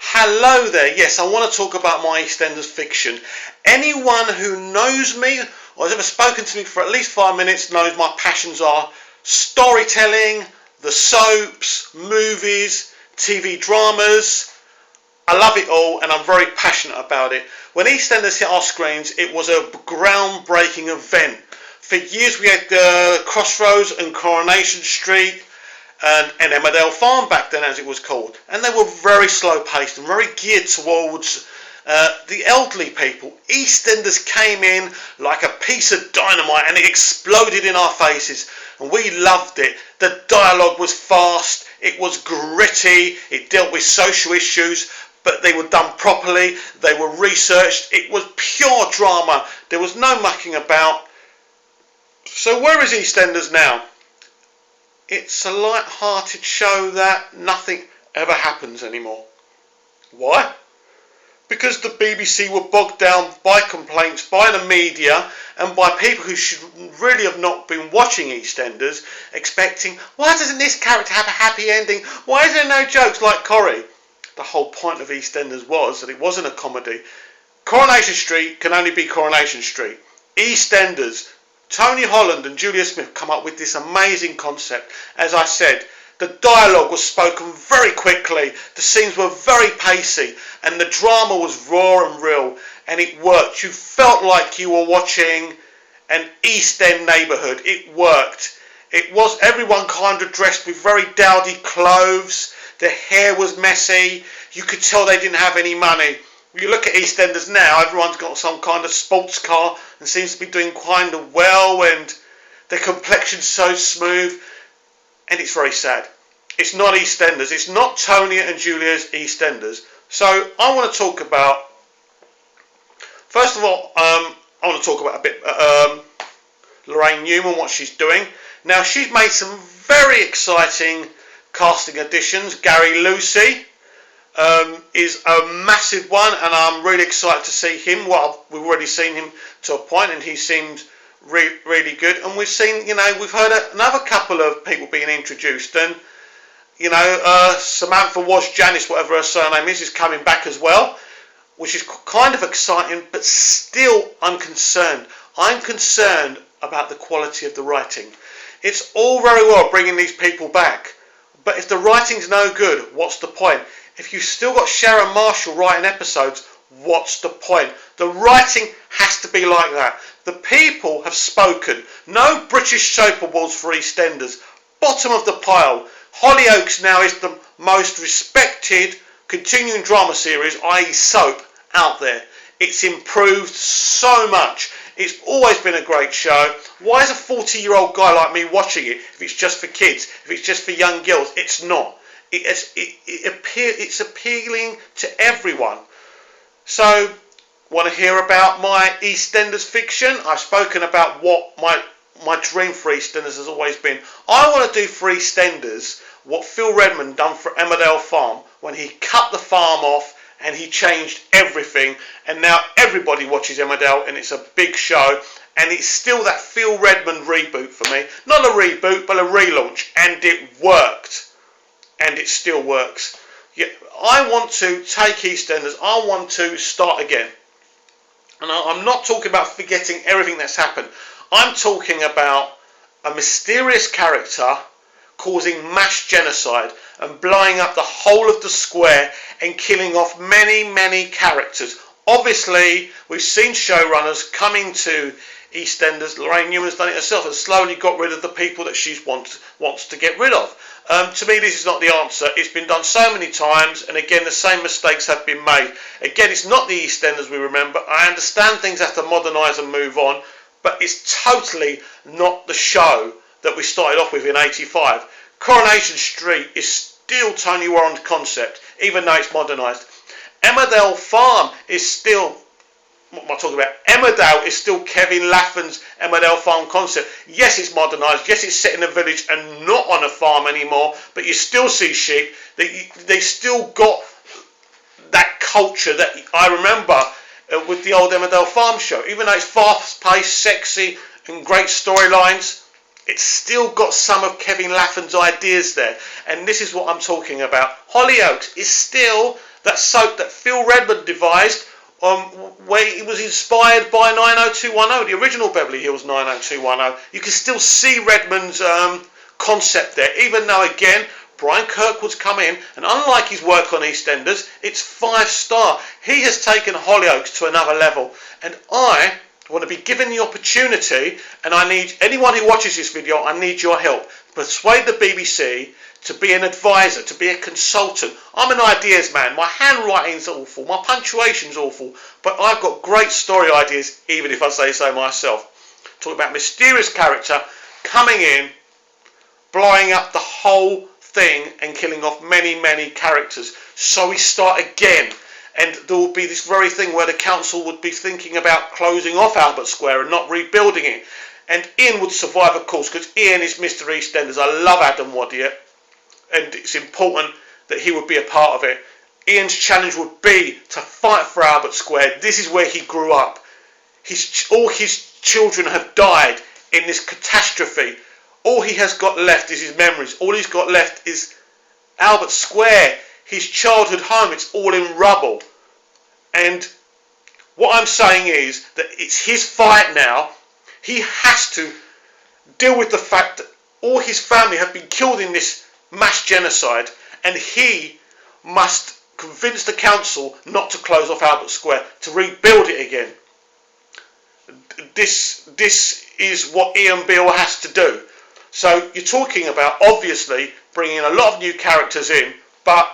Hello there. Yes, I want to talk about my EastEnders fiction. Anyone who knows me or has ever spoken to me for at least 5 minutes knows my passions are storytelling, the soaps, movies, TV dramas. I love it all and I'm very passionate about it. When EastEnders hit our screens, it was a groundbreaking event. For years we had Crossroads and Coronation Street and Emmerdale Farm back then, as it was called, and they were very slow paced and very geared towards the elderly people. EastEnders came in like a piece of dynamite and it exploded in our faces, and we loved it. The dialogue was fast, it was gritty, it dealt with social issues, but they were done properly, they were researched, it was pure drama, there was no mucking about. So where is EastEnders now? It's a light-hearted show that nothing ever happens anymore. Why? Because the BBC were bogged down by complaints by the media and by people who should really have not been watching EastEnders, expecting, why doesn't this character have a happy ending? Why is there no jokes like Corrie? The whole point of EastEnders was that it wasn't a comedy. Coronation Street can only be Coronation Street. EastEnders, Tony Holland and Julia Smith come up with this amazing concept. As I said, the dialogue was spoken very quickly, the scenes were very pacey, and the drama was raw and real, and it worked. You felt like you were watching an East End neighbourhood. It worked. It was everyone kind of dressed with very dowdy clothes, their hair was messy, you could tell they didn't have any money. You look at EastEnders now, everyone's got some kind of sports car and seems to be doing kind of well, and their complexion's so smooth, and it's very sad. It's not EastEnders, it's not Tony and Julia's EastEnders. So I want to talk about, first of all, I want to talk about a bit Lorraine Newman, what she's doing. Now she's made some very exciting casting additions. Gary Lucy is a massive one, and I'm really excited to see him. Well, we've already seen him to a point, and he seems really good. And we've seen, we've heard another couple of people being introduced, and Samantha Wash Janice, whatever her surname is coming back as well, which is kind of exciting. But still, I'm concerned. I'm concerned about the quality of the writing. It's all very well bringing these people back, but if the writing's no good, what's the point? If you've still got Sharon Marshall writing episodes, what's the point? The writing has to be like that. The people have spoken. No British soap awards for EastEnders. Bottom of the pile. Hollyoaks now is the most respected continuing drama series, i.e. soap, out there. It's improved so much. It's always been a great show. Why is a 40-year-old guy like me watching it if it's just for kids, if it's just for young girls? It's not. It's appealing to everyone. So, want to hear about my EastEnders fiction? I've spoken about what my dream for EastEnders has always been. I want to do for EastEnders what Phil Redmond done for Emmerdale Farm when he cut the farm off and he changed everything, and now everybody watches Emmerdale and it's a big show, and it's still that Phil Redmond reboot for me. Not a reboot, but a relaunch, and it worked. And it still works. Yeah, I want to take EastEnders, I want to start again. And I'm not talking about forgetting everything that's happened. I'm talking about a mysterious character causing mass genocide and blowing up the whole of the square and killing off many characters. Obviously, we've seen showrunners coming to EastEnders. Lorraine Newman's done it herself and slowly got rid of the people that she wants to get rid of. To me, this is not the answer. It's been done so many times, and again, the same mistakes have been made. Again, it's not the EastEnders we remember. I understand things have to modernise and move on, but it's totally not the show that we started off with in '85. Coronation Street is still Tony Warren's concept, even though it's modernised. Emmerdale Farm is still, what am I talking about? Emmerdale is still Kevin Laffen's Emmerdale Farm concept. Yes, it's modernised. Yes, it's set in a village and not on a farm anymore, but you still see sheep. They still got that culture that I remember with the old Emmerdale Farm show. Even though it's fast-paced, sexy, and great storylines, it's still got some of Kevin Laffen's ideas there. And this is what I'm talking about. Hollyoaks is still that soap that Phil Redmond devised, where it was inspired by 90210, the original Beverly Hills 90210. You can still see Redmond's concept there, even though, again, Brian Kirkwood's come in, and unlike his work on EastEnders, it's 5-star. He has taken Hollyoaks to another level, and I want to be given the opportunity, and I need anyone who watches this video, I need your help. Persuade the BBC to be an advisor, to be a consultant. I'm an ideas man. My handwriting's awful, my punctuation's awful, but I've got great story ideas, even if I say so myself. Talk about mysterious character coming in, blowing up the whole thing and killing off many characters. So we start again, and there will be this very thing where the council would be thinking about closing off Albert Square and not rebuilding it. And Ian would survive, of course, because Ian is Mr. EastEnders. I love Adam Wadier, and it's important that he would be a part of it. Ian's challenge would be to fight for Albert Square. This is where he grew up. All his children have died in this catastrophe. All he has got left is his memories. All he's got left is Albert Square, his childhood home. It's all in rubble. And what I'm saying is that it's his fight now. He has to deal with the fact that all his family have been killed in this mass genocide, and he must convince the council not to close off Albert Square, to rebuild it again. This is what Ian Beale has to do. So you're talking about, obviously, bringing a lot of new characters in, but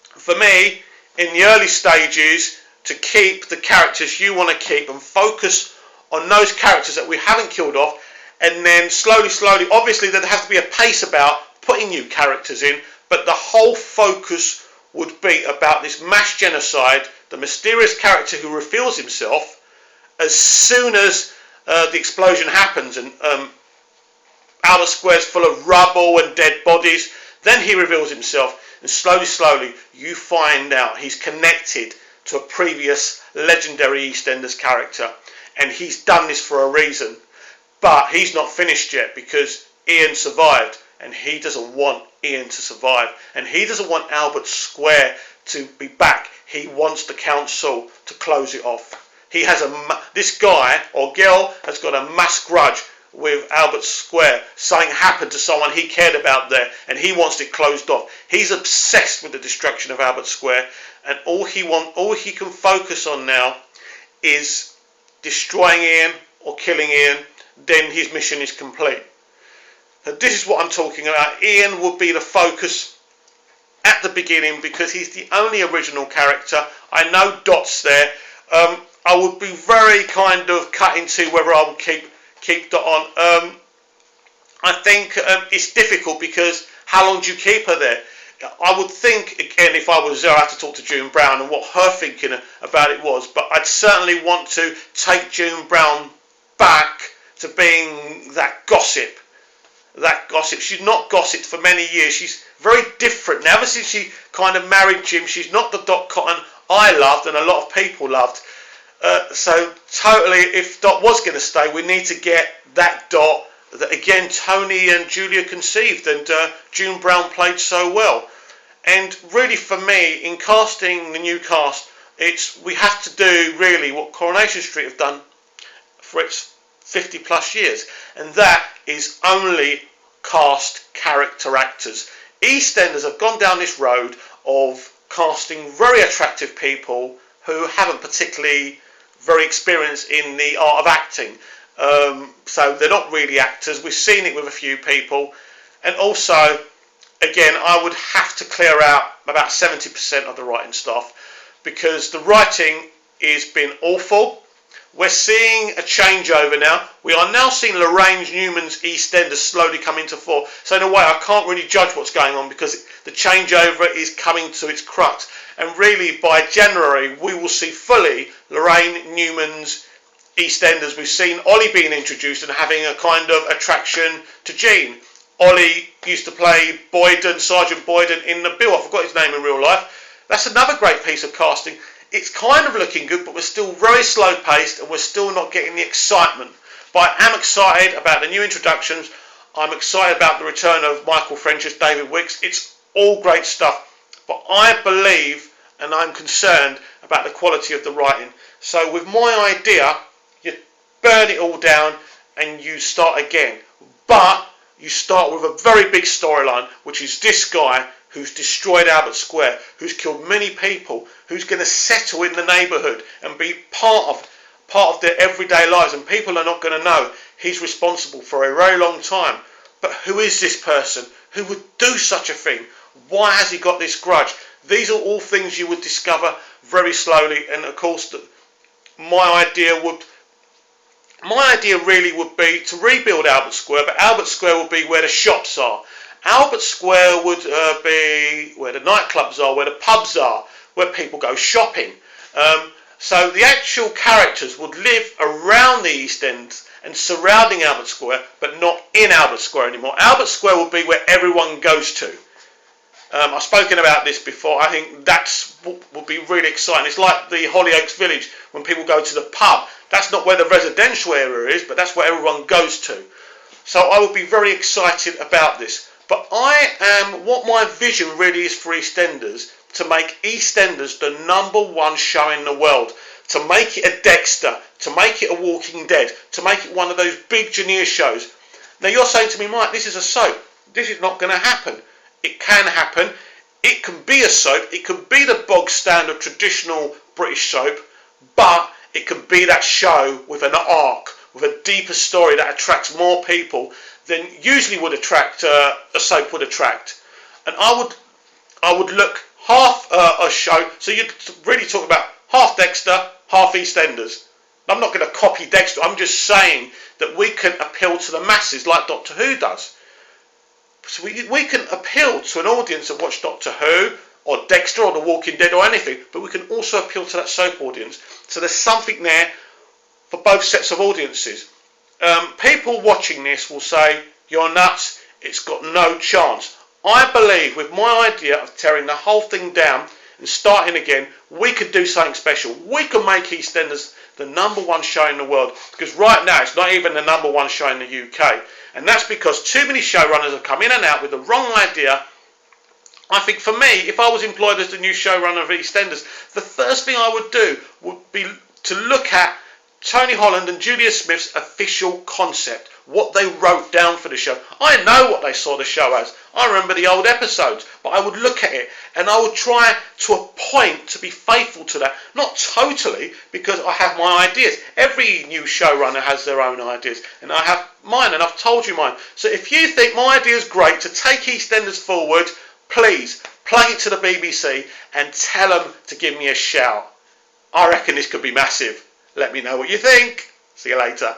for me, in the early stages, to keep the characters you want to keep and focus on those characters that we haven't killed off, and then slowly, obviously there has to be a pace about putting new characters in, but the whole focus would be about this mass genocide, the mysterious character who reveals himself as soon as the explosion happens, and Albert Square's full of rubble and dead bodies. Then he reveals himself, and slowly you find out he's connected to a previous legendary EastEnders character, and he's done this for a reason. But he's not finished yet, because Ian survived, and he doesn't want Ian to survive, and he doesn't want Albert Square to be back. He wants the council to close it off. He has this guy or girl has got a mass grudge with Albert Square. Something happened to someone he cared about there, and he wants it closed off. He's obsessed with the destruction of Albert Square, and all he can focus on now is destroying Ian or killing Ian. Then his mission is complete. So this is what I'm talking about. Ian will be the focus at the beginning, because he's the only original character. I know Dot's there. I would be very kind of cut into whether I will keep Dot on. I think it's difficult, because how long do you keep her there? I would think, again, if I was there, I'd have to talk to June Brown and what her thinking about it was, but I'd certainly want to take June Brown back to being that gossip. She's not gossiped for many years. She's very different now. Ever since she kind of married Jim, she's not the Dot Cotton I loved and a lot of people loved. So totally, if Dot was going to stay, we need to get that Dot that, again, Tony and Julia conceived, and June Brown played so well. And really, for me, in casting the new cast, we have to do really what Coronation Street have done for its 50 plus years, and that is only cast character actors. EastEnders have gone down this road of casting very attractive people who haven't particularly very experienced in the art of acting. So they're not really actors. We've seen it with a few people. And also, again, I would have to clear out about 70% of the writing staff, because the writing has been awful. We're seeing a changeover now. We are now seeing Lorraine Newman's EastEnders slowly come into fore. So in a way, I can't really judge what's going on, because the changeover is coming to its crux. And really, by January, we will see fully Lorraine Newman's EastEnders. We've seen Ollie being introduced and having a kind of attraction to Jean. Ollie used to play Boyden, Sergeant Boyden in The Bill. I forgot his name in real life. That's another great piece of casting. It's kind of looking good, but we're still very slow paced, and we're still not getting the excitement. But I am excited about the new introductions. I'm excited about the return of Michael French as David Wicks. It's all great stuff. But I believe, and I'm concerned about the quality of the writing. So with my idea, you burn it all down and you start again. But you start with a very big storyline, which is this guy who's destroyed Albert Square, who's killed many people, who's going to settle in the neighbourhood and be part of their everyday lives, and people are not going to know he's responsible for a very long time. But who is this person? Who would do such a thing? Why has he got this grudge? These are all things you would discover very slowly, and of course my idea really would be to rebuild Albert Square, but Albert Square would be where the shops are. Albert Square would be where the nightclubs are, where the pubs are, where people go shopping. So the actual characters would live around the East End and surrounding Albert Square, but not in Albert Square anymore. Albert Square would be where everyone goes to. I've spoken about this before. I think that's would be really exciting. It's like the Hollyoaks Village when people go to the pub. That's not where the residential area is, but that's where everyone goes to. So I would be very excited about this. But what my vision really is for EastEnders, to make EastEnders the #1 show in the world, to make it a Dexter, to make it a Walking Dead, to make it one of those big Janir shows. Now you're saying to me, Mike, this is a soap. This is not going to happen. It can happen. It can be a soap. It can be the bog standard traditional British soap, but it can be that show with an arc, with a deeper story that attracts more people than usually would attract a soap would attract. And I would look half a show. So you'd really talk about half Dexter, half EastEnders. I'm not going to copy Dexter. I'm just saying that we can appeal to the masses like Doctor Who does. So we can appeal to an audience that watch Doctor Who or Dexter or The Walking Dead or anything, but we can also appeal to that soap audience. So there's something there for both sets of audiences. People watching this will say, you're nuts, it's got no chance. I believe with my idea of tearing the whole thing down and starting again, we could do something special. We can make EastEnders the #1 show in the world, because right now it's not even the #1 show in the UK. And that's because too many showrunners have come in and out with the wrong idea. I think for me, if I was employed as the new showrunner of EastEnders, the first thing I would do would be to look at Tony Holland and Julia Smith's official concept, what they wrote down for the show. I know what they saw the show as. I remember the old episodes, but I would look at it and I would try to a point to be faithful to that. Not totally, because I have my ideas. Every new showrunner has their own ideas, and I have mine, and I've told you mine. So if you think my idea is great to take EastEnders forward, please plug it to the BBC and tell them to give me a shout. I reckon this could be massive. Let me know what you think. See you later.